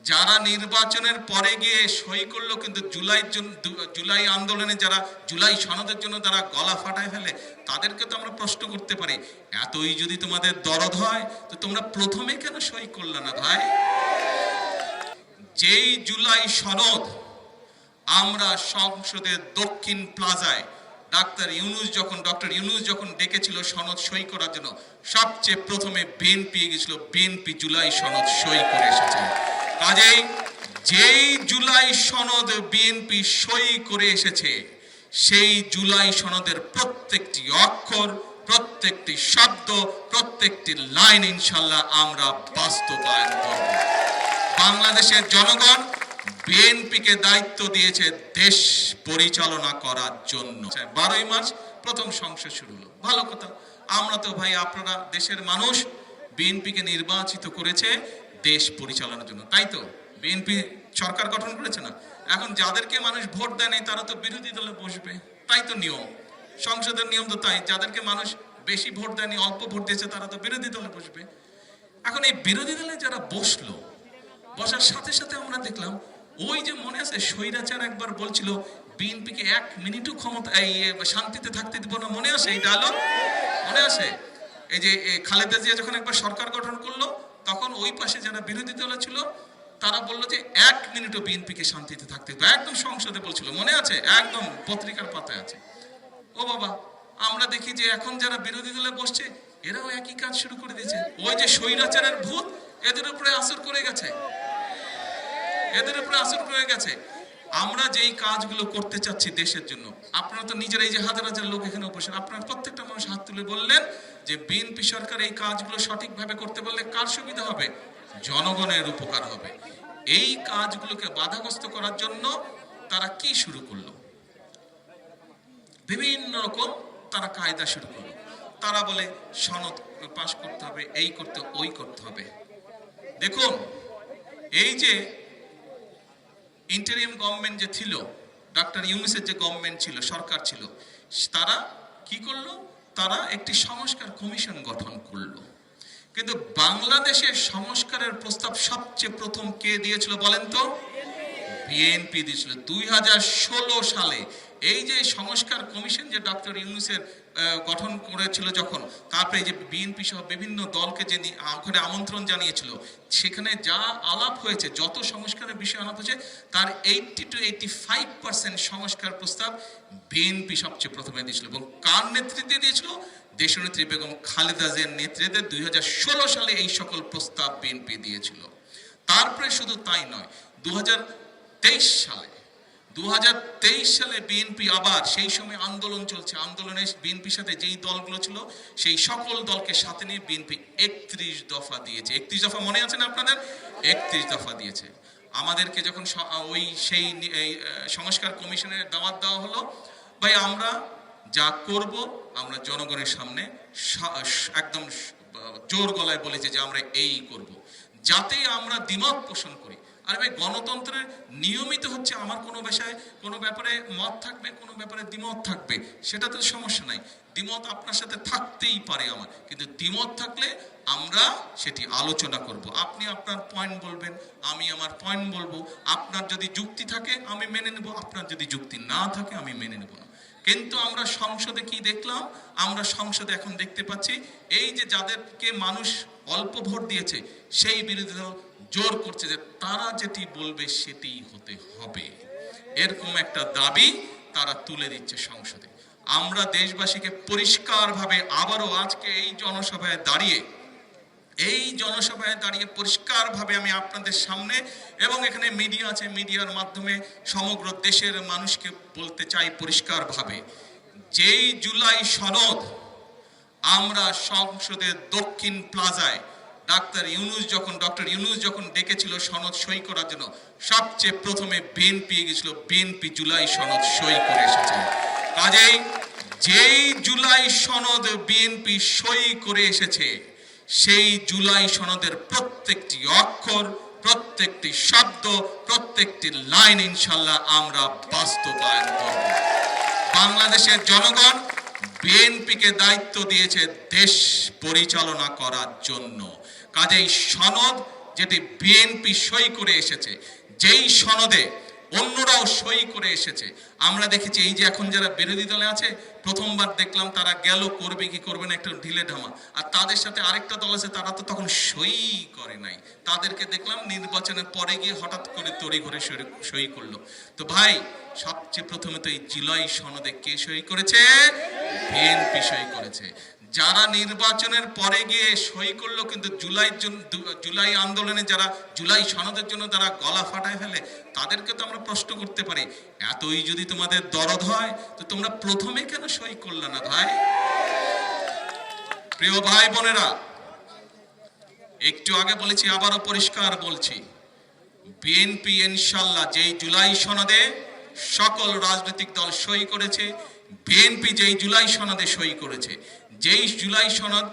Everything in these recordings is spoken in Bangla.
যারা নির্বাচনের পরে গিয়ে সই করলো কিন্তু জুলাই আন্দোলনে যারা জুলাই সনদের জন্য তারা গলা ফাটায় ফেলে, তাদেরকে তো আমরা প্রশ্ন করতে পারি, এতই যদি তোমাদের দরদ হয় তো তোমরা প্রথমে কেন সই করলে না ভাই? যেই জুলাই সনদ আমরা সংসদের দক্ষিণ প্লাজায় ডক্টর ইউনূস যখন ডেকেছিল সনদ সই করার জন্য, সবচেয়ে প্রথমে বিএনপি গেছিল, বিএনপি জুলাই সনদ সই করে এসেছে। কাজেই যেই জুলাই সনদ বিএনপি সই করে এসেছে, সেই জুলাই সনদের প্রত্যেকটি অক্ষর, প্রত্যেকটি শব্দ, প্রত্যেকটি লাইন ইনশাল্লাহ আমরা বাস্তবায়ন করব। বাংলাদেশের জনগণ বিএনপিকে দায়িত্ব দিয়েছে দেশ পরিচালনা করার জন্য। 12ই মার্চ প্রথম সংসদ শুরু হলো, ভালো কথা। আমরা তো ভাই, আপনারা দেশের মানুষ বিএনপিকে নির্বাচিত করেছে দেশ পরিচালনার জন্য, তাই তো? বিএনপি সরকার গঠন করেছে না? এখন যাদেরকে মানুষ ভোট দেয় নাই তারা তো বিরোধী দলে বসবে, তাই তো নিয়ম, সংসদের নিয়ম তো তাই। যাদেরকে মানুষ বেশি ভোট দেয়নি, অল্প ভোট দিয়েছে, তারা তো বিরোধী দলে বসবে। এখন এই বিরোধী দলে যারা বসলো, বসার সাথে সাথে আমরা দেখলাম, ওই যে মনে আছে স্বৈরাচার একবার বলছিল বিএনপিকে 1 মিনিটও ক্ষমতা শান্তিতে থাকতে দিব না, মনে আছে এই ডায়লগ? মনে আছে? এই যে খালেদা জিয়া যখন একবার সরকার গঠন করলো, তখন ওই পাশে যারা বিরোধী দল ছিল তারা বললো যে 1 মিনিটও বিএনপিকে শান্তিতে থাকতে দিব, একদম সংসদে বলছিল, মনে আছে? একদম পত্রিকার পাতায় আছে। ও বাবা, আমরা দেখি যে এখন যারা বিরোধী দলে বসছে এরাও একই কাজ শুরু করে দিয়েছে। ওই যে স্বৈরাচারের ভূত এদের উপরে আসর করে গেছে, এদের উপরে আসর করে গেছে। আমরা যেই কাজগুলো করতে চাচ্ছি দেশের জন্য, আপনারা তো নিজেরা, এই যে হাজার হাজার লোক এখানে উপস্থিত, আপনারা প্রত্যেকটা মানুষ হাত তুলে বললেন যে বিএনপি সরকার এই কাজগুলো সঠিকভাবে করতে বললে কার সুবিধা হবে? জনগণের উপকার হবে। এই কাজগুলোকে বাধাগ্রস্ত করার জন্য তারা কি শুরু করলো? বিভিন্ন রকম তারা কায়দা শুরু করলো। তারা বলে সনদ পাশ করতে হবে, এই করতে, ওই করতে হবে। দেখুন, এই যে ইন্টারিম গভর্নমেন্ট যে ছিল, ডক্টর ইউনূসের যে গভর্নমেন্ট ছিল, সরকার ছিল, তারা কি করলো? তারা একটি সংস্কার কমিশন গঠন করলো। কিন্তু বাংলাদেশের সংস্কারের প্রস্তাব সবচেয়ে প্রথম কে দিয়েছিল বলেন তো? বিএনপি দিয়েছিল 2016 সালে। এই যে সংস্কার কমিশন যে ডক্টর ইউনূসের গঠন করেছিল যখন, তারপরে যে বিএনপি সহ বিভিন্ন দলকে যে ওখানে আমন্ত্রণ জানিয়েছিল, সেখানে যা আলাপ হয়েছে, যত সংস্কারের বিষয় আলাপ হয়েছে, তার 80 to 85% সংস্কার প্রস্তাব বিএনপি সবচেয়ে প্রথমে দিয়েছিল। এবং কার নেতৃত্বে দিয়েছিল? দেশনেত্রী বেগম খালেদা জিয়ার নেতৃত্বে 2016 সালে এই সকল প্রস্তাব বিএনপি দিয়েছিল। তারপরে শুধু তাই নয়, 2023 সালে বিএনপি আবার, সেই সময় আন্দোলন চলছে, আন্দোলনে বিএনপির সাথে যেই দলগুলো ছিল সেই সকল দলকে সাথে নিয়ে বিএনপি 31 দফা দিয়েছে। 31 দফা মনে আছে না আপনাদের? 31 দফা দিয়েছে। আমাদেরকে যখন সেই সংস্কার কমিশনের দাওয়াত দেওয়া হলো, ভাই আমরা যা করব আমরা জনগণের সামনে একদম জোর গলায় বলেছি যে আমরা এই করব, যাতে আমরা দ্বিমত পোষণ করি। আরে ভাই, গণতন্ত্রের নিয়মিত হচ্ছে আমার কোনো ব্যাপারে মত থাকবে, কোনো ব্যাপারে দ্বিমত থাকবে, সেটা তো সমস্যা নাই। দ্বিমত আপনার সাথে থাকতেই পারে আমার, কিন্তু দ্বিমত থাকলে আমরা সেটি আলোচনা করব। আপনি আপনার পয়েন্ট বলবেন, আমি আমার পয়েন্ট বলবো। আপনার যদি যুক্তি থাকে আমি মেনে নেব, আপনার যদি যুক্তি না থাকে আমি মেনে নেব না। কিন্তু আমরা সংসদে কি দেখলাম? আমরা সংসদে এখন দেখতে পাচ্ছি এই যে যাদেরকে মানুষ অল্প ভোট দিয়েছে, সেই বিরোধী দল জোর করছে যে তারা যেটি বলবে সেটি হতে হবে, এরকম একটা দাবি তারা তুলে দিচ্ছে সংসদে। আমরা দেশবাসীকে পরিষ্কারভাবে আবারও আজকে এই জনসভায় দাঁড়িয়ে পরিষ্কারভাবে আমি আপনাদের সামনে, এবং এখানে মিডিয়া আছে, মিডিয়ার মাধ্যমে সমগ্র দেশের মানুষকে বলতে চাই পরিষ্কারভাবে, যেই জুলাই সনদ আমরা সংসদের দক্ষিণ প্লাজায় ডক্টর ইউনূস যখন ডেকেছিল সনদ সই করার জন্য, সবচেয়ে প্রথমে বিএনপি গেছিল, বিএনপি জুলাই সনদ সই করে এসেছে। কাজেই যেই জুলাই সনদ বিএনপি সই করে এসেছে, সেই জুলাই সনদের প্রত্যেকটি অক্ষর, প্রত্যেকটি শব্দ, প্রত্যেকটি লাইন ইনশাল্লাহ আমরা বাস্তবায়ন করব। বাংলাদেশের জনগণ বিএনপিকে দায়িত্ব দিয়েছে দেশ পরিচালনা করার জন্য। কাজেই সনদ যেটি বিএনপি সই করে এসেছে, যেই সনদে অন্যরাও সই করে এসেছে। আমরা দেখেছি এই যে এখন যারা বিরোধী দলে আছে, প্রথমবার দেখলাম তারা গেল, করবে কি করবে না একটা ঢিলে ঢামা, আর তাদের সাথে আরেকটা দল আছে তারা তো তখন সই করে নাই, তাদেরকে দেখলাম নির্বাচনের পরে গিয়ে হঠাৎ করে তড়ি ঘরে সই করলো। তো ভাই, সবচেয়ে প্রথমে তো এই জুলাই সনদে কে সই করেছে? বিএনপি সই করেছে। যারা নির্বাচনের পরে গিয়ে সই করলো, কিন্তু জুলাই আন্দোলনে যারা জুলাই সনদের জন্য তারা গলা ফাটায় ফেলে, তাদেরকে তো আমরা প্রশ্ন করতে পারি, এতই যদি তোমাদের দরদ হয় তো তোমরা প্রথমে কেন সই করলে না ভাই? প্রিয় ভাই বোনেরা, একটু আগে বলেছি, আবারও পরিষ্কার বলছি, বিএনপি ইনশাল্লাহ যেই জুলাই সনদে সকল রাজনৈতিক দল সই করেছে, বিএনপি যেই জুলাই সনদে সই করেছে, যেই জুলাই সনদ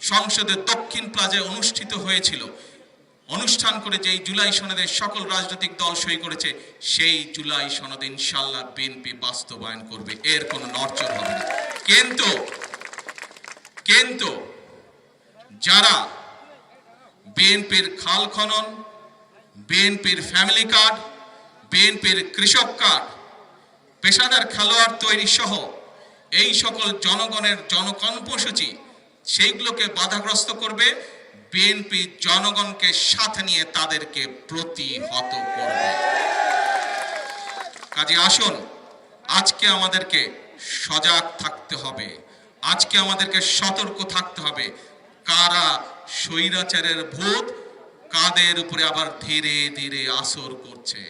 সংসদের দক্ষিণ প্লাজায় অনুষ্ঠিত হয়েছিল, অনুষ্ঠান করে যেই জুলাই সনদে সকল রাজনৈতিক দল সই করেছে, সেই জুলাই সনদ ইনশাল্লাহ বিএনপি বাস্তবায়ন করবে, এর কোনো নড়চড় হবে না। কিন্তু যারা বিএনপির খাল খনন, বিএনপির ফ্যামিলি কার্ড, বিএনপির কৃষক কার্ড, পেশাদার খেলোয়াড় তৈরি সহ এই সকল জনগণের জনকর্মসূচি, সেইগুলোকে বাধাগ্রস্ত করবে, বিএনপি জনগণকে সাথে নিয়ে তাদেরকে প্রতিহত করবে। কাজে আসুন, আজকে আমাদেরকে সজাগ থাকতে হবে, আজকে আমাদেরকে সতর্ক থাকতে হবে, কারা স্বৈরাচারের ভূত কাদের উপরে আবার ধীরে ধীরে আসর করছে।